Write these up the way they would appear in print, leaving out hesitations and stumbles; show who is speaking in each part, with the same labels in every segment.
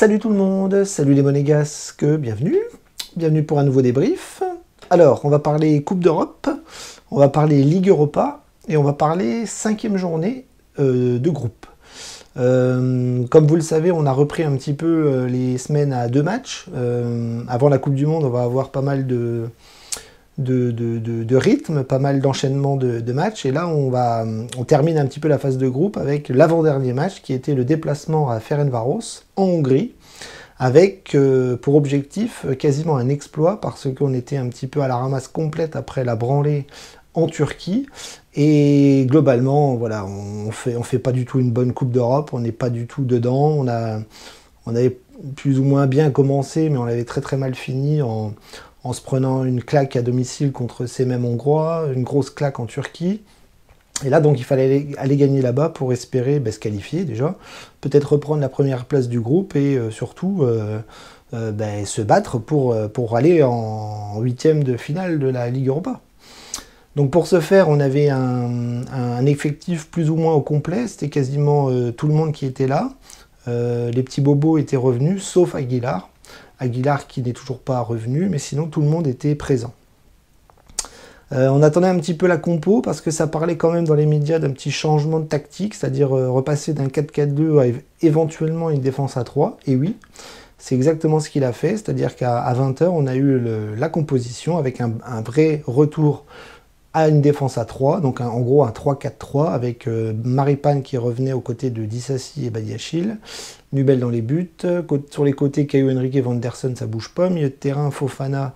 Speaker 1: Salut tout le monde, salut les monégasques, bienvenue pour un nouveau débrief. Alors, on va parler Coupe d'Europe, on va parler Ligue Europa et on va parler 5e journée de groupe. Comme vous le savez, on a repris un petit peu les semaines à 2 matchs. Avant la Coupe du Monde, on va avoir pas mal de rythme, pas mal d'enchaînements de matchs. Et là, on termine un petit peu la phase de groupe avec l'avant-dernier match qui était le déplacement à Ferencváros en Hongrie, avec pour objectif quasiment un exploit parce qu'on était un petit peu à la ramasse complète après la branlée en Turquie. Et globalement, voilà, on fait pas du tout une bonne Coupe d'Europe, on n'est pas du tout dedans. On avait plus ou moins bien commencé, mais on avait très très mal fini en se prenant une claque à domicile contre ces mêmes Hongrois, une grosse claque en Turquie. Et là, donc, il fallait aller gagner là-bas pour espérer se qualifier déjà, peut-être reprendre la première place du groupe et surtout se battre pour aller en 8e de finale de la Ligue Europa. Donc pour ce faire, on avait un effectif plus ou moins au complet, c'était quasiment tout le monde qui était là. Les petits bobos étaient revenus, sauf Aguilar. Aguilar qui n'est toujours pas revenu, mais sinon tout le monde était présent. On attendait un petit peu la compo parce que ça parlait quand même dans les médias d'un petit changement de tactique, c'est-à-dire repasser d'un 4-4-2 à éventuellement une défense à 3. Et oui, c'est exactement ce qu'il a fait, c'est-à-dire qu'à 20 h, on a eu la composition avec un vrai retour à une défense à 3, donc en gros un 3-4-3 avec Maripane qui revenait aux côtés de Disasi et Badiachil, Nubel dans les buts, sur les côtés Caio Henrique et Vanderson, ça bouge pas, milieu de terrain Fofana,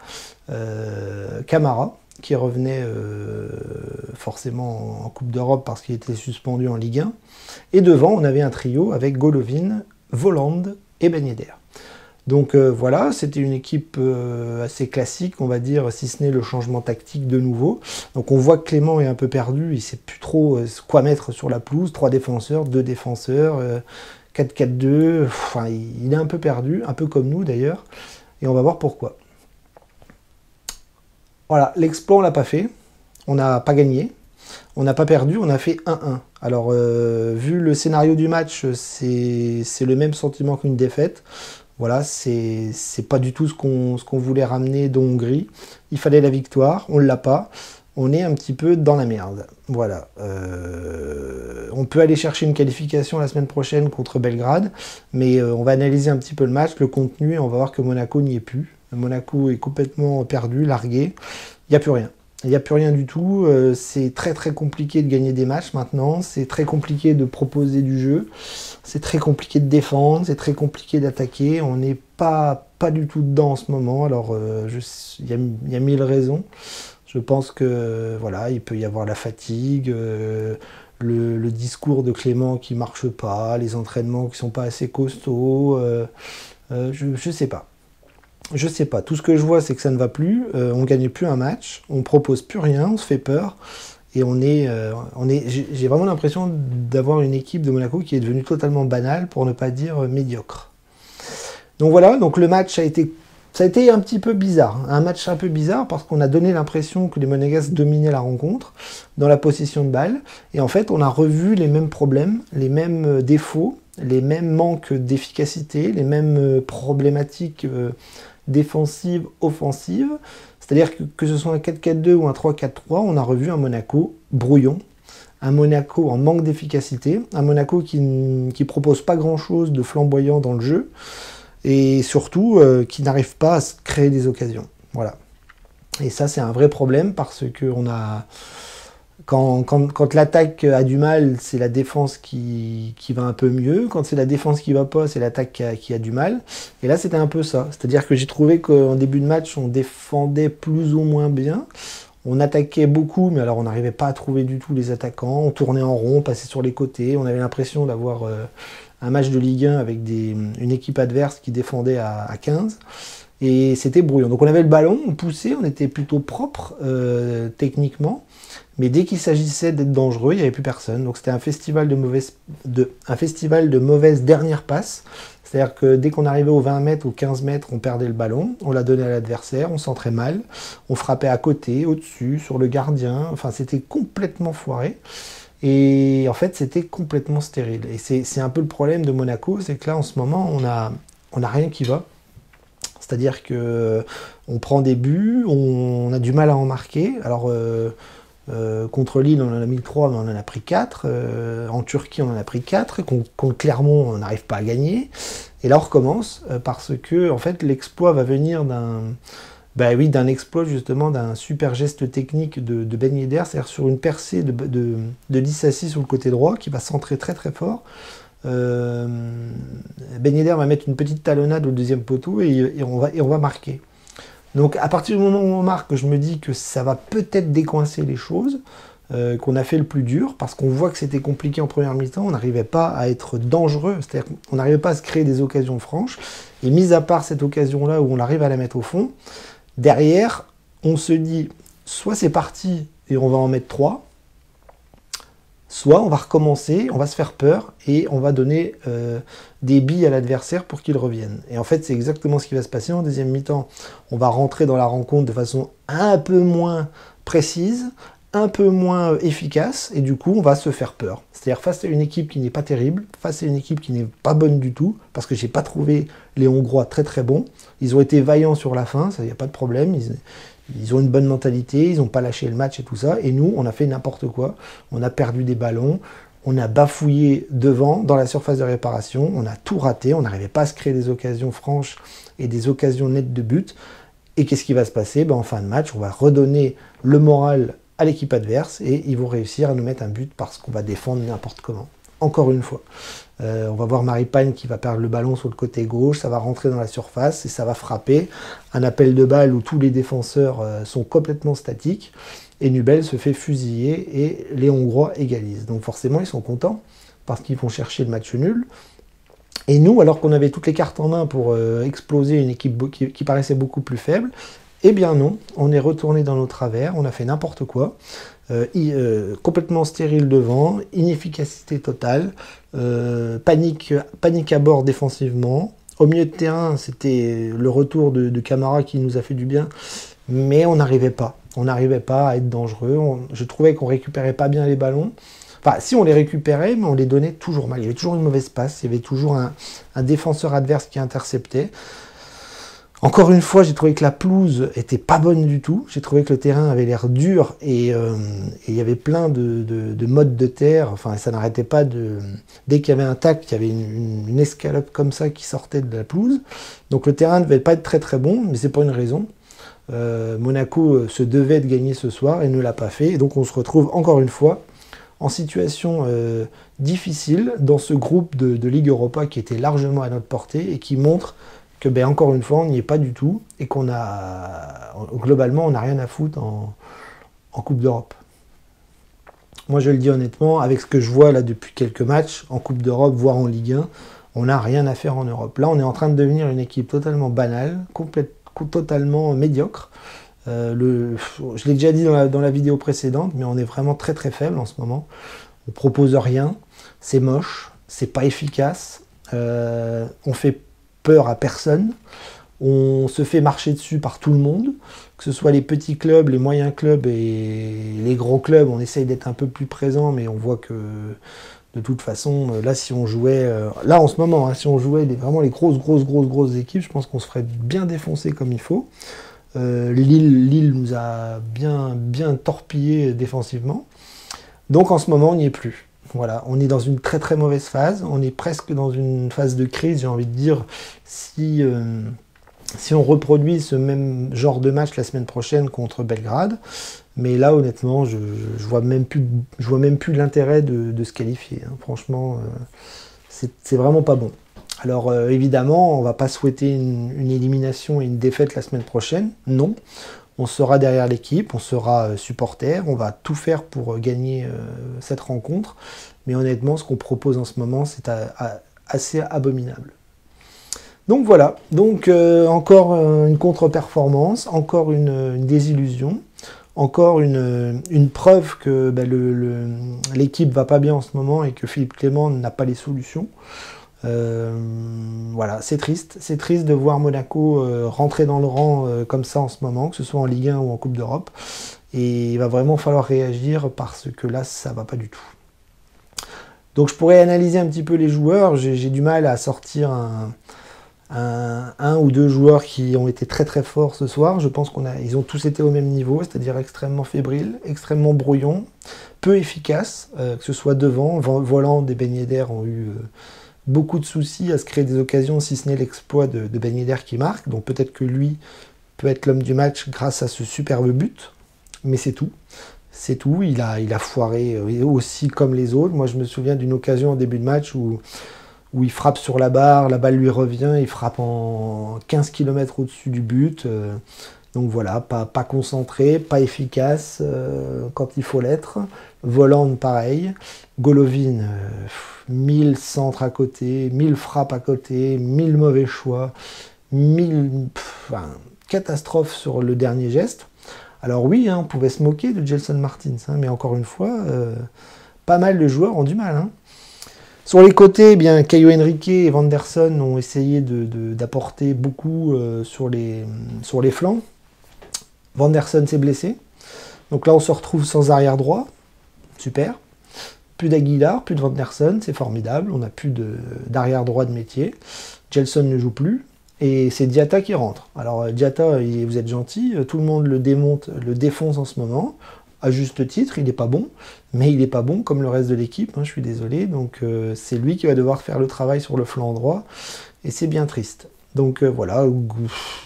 Speaker 1: Camara qui revenait forcément en Coupe d'Europe parce qu'il était suspendu en Ligue 1, et devant on avait un trio avec Golovin, Voland et Ben Yedder. Donc voilà, c'était une équipe assez classique, on va dire, si ce n'est le changement tactique de nouveau. Donc on voit que Clément est un peu perdu, il ne sait plus trop quoi mettre sur la pelouse. 3 défenseurs, 2 défenseurs, 4-4-2, enfin, il est un peu perdu, un peu comme nous d'ailleurs, et on va voir pourquoi. Voilà, l'exploit on l'a pas fait, on n'a pas gagné, on n'a pas perdu, on a fait 1-1. Alors vu le scénario du match, c'est le même sentiment qu'une défaite. Voilà, c'est pas du tout ce qu'on voulait ramener de Hongrie. Il fallait la victoire, on ne l'a pas. On est un petit peu dans la merde. Voilà. On peut aller chercher une qualification la semaine prochaine contre Belgrade, mais on va analyser un petit peu le match, le contenu, et on va voir que Monaco n'y est plus. Monaco est complètement perdu, largué. Il n'y a plus rien. Il n'y a plus rien du tout, c'est très très compliqué de gagner des matchs maintenant, c'est très compliqué de proposer du jeu, c'est très compliqué de défendre, c'est très compliqué d'attaquer, on n'est pas du tout dedans en ce moment, alors il y a 1000 raisons. Je pense que voilà, il peut y avoir la fatigue, le discours de Clément qui marche pas, les entraînements qui sont pas assez costauds, je sais pas. Je sais pas, tout ce que je vois c'est que ça ne va plus, on gagne plus un match, on propose plus rien, on se fait peur, et j'ai vraiment l'impression d'avoir une équipe de Monaco qui est devenue totalement banale, pour ne pas dire médiocre. Donc voilà, donc le match ça a été un petit peu bizarre, un match un peu bizarre parce qu'on a donné l'impression que les Monégasques dominaient la rencontre dans la possession de balle, et en fait on a revu les mêmes problèmes, les mêmes défauts, les mêmes manques d'efficacité, les mêmes problématiques défensive, offensive, c'est-à-dire que ce soit un 4-4-2 ou un 3-4-3, on a revu un Monaco brouillon, un Monaco en manque d'efficacité, un Monaco qui propose pas grand-chose de flamboyant dans le jeu, et surtout qui n'arrive pas à se créer des occasions. Voilà. Et ça, c'est un vrai problème parce que quand l'attaque a du mal, c'est la défense qui va un peu mieux. Quand c'est la défense qui va pas, c'est l'attaque qui a du mal. Et là, c'était un peu ça. C'est-à-dire que j'ai trouvé qu'en début de match, on défendait plus ou moins bien. On attaquait beaucoup, mais alors on n'arrivait pas à trouver du tout les attaquants. On tournait en rond, on passait sur les côtés. On avait l'impression d'avoir un match de Ligue 1 avec une équipe adverse qui défendait à 15. Et c'était brouillon. Donc on avait le ballon, on poussait, on était plutôt propre techniquement. Mais dès qu'il s'agissait d'être dangereux, il n'y avait plus personne. Donc c'était un festival de mauvaises dernières passes. C'est-à-dire que dès qu'on arrivait aux 20 mètres ou 15 mètres, on perdait le ballon, on la donnait à l'adversaire, on centrait mal, on frappait à côté, au-dessus, sur le gardien. Enfin, c'était complètement foiré. Et en fait, c'était complètement stérile. Et c'est un peu le problème de Monaco, c'est que là, en ce moment, on on n'a rien qui va. C'est-à-dire que on prend des buts, on a du mal à en marquer. Alors contre Lille, on en a mis 3, mais on en a pris 4. En Turquie, on en a pris 4. Contre Clermont, on n'arrive pas à gagner. Et là, on recommence parce que en fait, l'exploit va venir d'un exploit justement, d'un super geste technique de Ben Yedder, c'est-à-dire sur une percée de Dissassi sur le côté droit qui va centrer très très fort. Ben Yedder va mettre une petite talonnade au deuxième poteau et on va marquer. Donc à partir du moment où on marque, je me dis que ça va peut-être décoincer les choses, qu'on a fait le plus dur, parce qu'on voit que c'était compliqué en première mi-temps, on n'arrivait pas à être dangereux, c'est-à-dire qu'on n'arrivait pas à se créer des occasions franches, et mis à part cette occasion-là où on arrive à la mettre au fond, derrière, on se dit, soit c'est parti et on va en mettre 3, soit on va recommencer, on va se faire peur et on va donner des billes à l'adversaire pour qu'il revienne. Et en fait, c'est exactement ce qui va se passer en deuxième mi-temps. On va rentrer dans la rencontre de façon un peu moins précise, un peu moins efficace, et du coup, on va se faire peur. C'est-à-dire face à une équipe qui n'est pas terrible, face à une équipe qui n'est pas bonne du tout, parce que j'ai pas trouvé les Hongrois très très bons. Ils ont été vaillants sur la fin, ça, il n'y a pas de problème. Ils ont une bonne mentalité, ils n'ont pas lâché le match et tout ça. Et nous, on a fait n'importe quoi. On a perdu des ballons, on a bafouillé devant, dans la surface de réparation, on a tout raté, on n'arrivait pas à se créer des occasions franches et des occasions nettes de but. Et qu'est-ce qui va se passer? En fin de match, on va redonner le moral à l'équipe adverse et ils vont réussir à nous mettre un but parce qu'on va défendre n'importe comment. Encore une fois. On va voir Maripane qui va perdre le ballon sur le côté gauche, ça va rentrer dans la surface et ça va frapper. Un appel de balle où tous les défenseurs sont complètement statiques et Nubel se fait fusiller et les Hongrois égalisent. Donc forcément ils sont contents parce qu'ils vont chercher le match nul. Et nous, alors qu'on avait toutes les cartes en main pour exploser une équipe qui paraissait beaucoup plus faible, eh bien non, on est retourné dans nos travers, on a fait n'importe quoi. Complètement stérile devant, inefficacité totale, panique à bord défensivement. Au milieu de terrain, c'était le retour de Camara qui nous a fait du bien, mais on n'arrivait pas. On n'arrivait pas à être dangereux. Je trouvais qu'on récupérait pas bien les ballons. Enfin, si on les récupérait, mais on les donnait toujours mal. Il y avait toujours une mauvaise passe, il y avait toujours un défenseur adverse qui interceptait. Encore une fois, j'ai trouvé que la pelouse était pas bonne du tout. J'ai trouvé que le terrain avait l'air dur et il y avait plein de modes de terre. Enfin, ça n'arrêtait pas de... Dès qu'il y avait un tac, il y avait une escalope comme ça qui sortait de la pelouse. Donc le terrain ne devait pas être très très bon, mais c'est pour une raison. Monaco se devait de gagner ce soir et ne l'a pas fait. Et donc on se retrouve encore une fois en situation difficile dans ce groupe de Ligue Europa qui était largement à notre portée et qui montre que, encore une fois, on n'y est pas du tout et qu'on a, globalement, on n'a rien à foutre en Coupe d'Europe. Moi, je le dis honnêtement, avec ce que je vois là depuis quelques matchs, en Coupe d'Europe, voire en Ligue 1, on n'a rien à faire en Europe. Là, on est en train de devenir une équipe totalement banale, totalement médiocre. Je l'ai déjà dit dans la vidéo précédente, mais on est vraiment très très faible en ce moment. On propose rien, c'est moche, c'est pas efficace, on fait peur à personne, on se fait marcher dessus par tout le monde, que ce soit les petits clubs, les moyens clubs et les gros clubs, on essaye d'être un peu plus présent, mais on voit que de toute façon, là si on jouait, là en ce moment, si on jouait vraiment les grosses équipes, je pense qu'on se ferait bien défoncer comme il faut. Lille nous a bien torpillé défensivement, donc en ce moment on n'y est plus. Voilà, on est dans une très très mauvaise phase, on est presque dans une phase de crise, j'ai envie de dire, si on reproduit ce même genre de match la semaine prochaine contre Belgrade, mais là honnêtement, je vois même plus l'intérêt de se qualifier, hein. Franchement, c'est vraiment pas bon. Alors évidemment, on va pas souhaiter une élimination et une défaite la semaine prochaine, non. On sera derrière l'équipe, on sera supporter, on va tout faire pour gagner cette rencontre. Mais honnêtement, ce qu'on propose en ce moment, c'est assez abominable. Donc voilà, donc encore une contre-performance, encore une désillusion, encore une preuve que l'équipe va pas bien en ce moment et que Philippe Clement n'a pas les solutions. Voilà, c'est triste de voir Monaco rentrer dans le rang comme ça en ce moment, que ce soit en Ligue 1 ou en Coupe d'Europe, et il va vraiment falloir réagir parce que là ça va pas du tout. Donc je pourrais analyser un petit peu les joueurs, j'ai du mal à sortir un ou deux joueurs qui ont été très très forts ce soir. Je pense ils ont tous été au même niveau, c'est-à-dire extrêmement fébriles, extrêmement brouillons, peu efficaces, que ce soit devant. Volland et Ben Yedder ont eu beaucoup de soucis à se créer des occasions, si ce n'est l'exploit de Ben Yedder qui marque. Donc peut-être que lui peut être l'homme du match grâce à ce superbe but, mais c'est tout. C'est tout, il a foiré aussi comme les autres. Moi je me souviens d'une occasion en début de match où il frappe sur la barre, la balle lui revient, il frappe en 15 km au-dessus du but. Donc voilà, pas concentré, pas efficace quand il faut l'être. Volland, pareil. Golovin, 1000 centres à côté, 1000 frappes à côté, 1000 mauvais choix, 1000 catastrophes sur le dernier geste. Alors oui, on pouvait se moquer de Gelson Martins, mais encore une fois, pas mal de joueurs ont du mal. Sur les côtés, Caio Henrique et Vanderson ont essayé d'apporter beaucoup sur les flancs. Vanderson s'est blessé. Donc là, on se retrouve sans arrière droit. Super. Plus d'Aguilar, plus de Vanderson, c'est formidable. On n'a plus d'arrière droit de métier. Gelson ne joue plus. Et c'est Diatta qui rentre. Alors Diatta, vous êtes gentil, tout le monde le défonce en ce moment. À juste titre, il n'est pas bon, mais il n'est pas bon comme le reste de l'équipe, je suis désolé. Donc c'est lui qui va devoir faire le travail sur le flanc droit, et c'est bien triste. Donc voilà,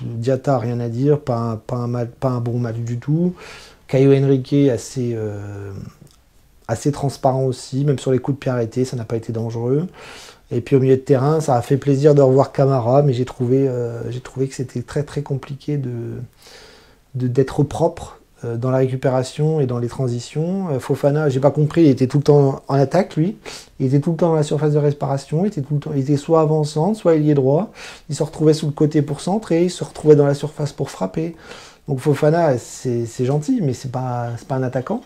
Speaker 1: Diatta, rien à dire, pas un bon match du tout. Caio Henrique, assez transparent aussi, même sur les coups de pied arrêtés, ça n'a pas été dangereux. Et puis au milieu de terrain, ça a fait plaisir de revoir Camara, mais j'ai trouvé que c'était très très compliqué d'être propre dans la récupération et dans les transitions. Fofana, j'ai pas compris, il était tout le temps en attaque, lui. Il était tout le temps dans la surface de réparation, il était soit avant-centre, soit ailier droit. Il se retrouvait sous le côté pour centrer, il se retrouvait dans la surface pour frapper. Donc Fofana, c'est gentil, mais c'est pas un attaquant.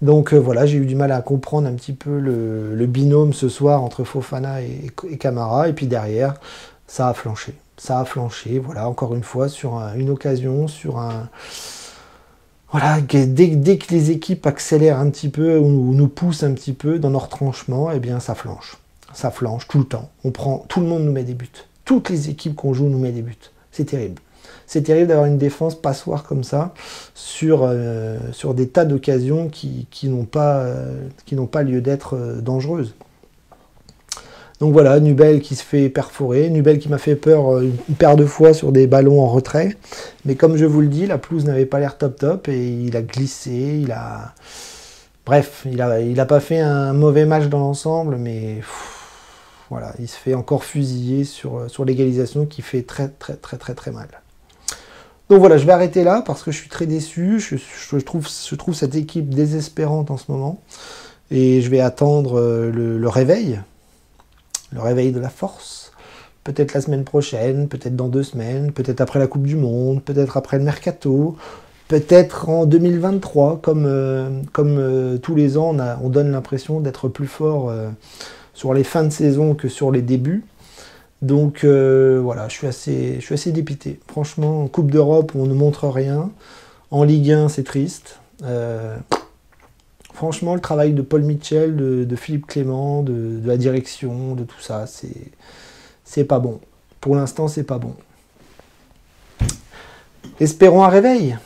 Speaker 1: Donc voilà, j'ai eu du mal à comprendre un petit peu le binôme ce soir entre Fofana et Camara. Et puis derrière, ça a flanché. Ça a flanché, voilà, encore une fois, sur une occasion, sur un... Voilà, dès que les équipes accélèrent un petit peu ou nous poussent un petit peu dans leur tranchement, eh bien ça flanche. Ça flanche tout le temps. Tout le monde nous met des buts. Toutes les équipes qu'on joue nous met des buts. C'est terrible. C'est terrible d'avoir une défense passoire comme ça sur des tas d'occasions qui n'ont pas lieu d'être dangereuses. Donc voilà, Nubel qui se fait perforer, Nubel qui m'a fait peur une paire de fois sur des ballons en retrait. Mais comme je vous le dis, la pelouse n'avait pas l'air top et il a glissé, Bref, il a pas fait un mauvais match dans l'ensemble, mais voilà, il se fait encore fusiller sur l'égalisation qui fait très très très très très mal. Donc voilà, je vais arrêter là parce que je suis très déçu. Je trouve cette équipe désespérante en ce moment. Et je vais attendre le réveil. Le réveil de la force. Peut-être la semaine prochaine, peut-être dans 2 semaines, peut-être après la Coupe du Monde, peut-être après le Mercato, peut-être en 2023. Comme tous les ans, on donne l'impression d'être plus fort sur les fins de saison que sur les débuts. Donc voilà, je suis assez dépité. Franchement, en Coupe d'Europe, on ne montre rien. En Ligue 1, c'est triste. Franchement, le travail de Paul Mitchell, de Philippe Clément, de la direction, de tout ça, c'est pas bon. Pour l'instant, c'est pas bon. Espérons un réveil.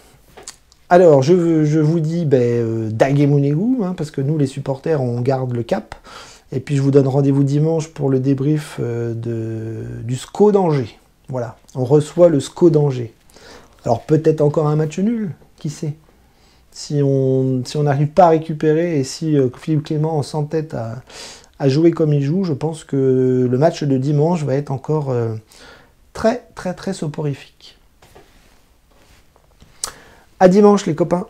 Speaker 1: Alors, je vous dis, Daguemounégou, parce que nous, les supporters, on garde le cap. Et puis, je vous donne rendez-vous dimanche pour le débrief du SCO d'Angers. Voilà, on reçoit le SCO d'Angers. Alors, peut-être encore un match nul, qui sait. Si on n'arrive pas à récupérer et si Philippe Clément s'entête à jouer comme il joue, je pense que le match de dimanche va être encore très très très soporifique. À dimanche les copains.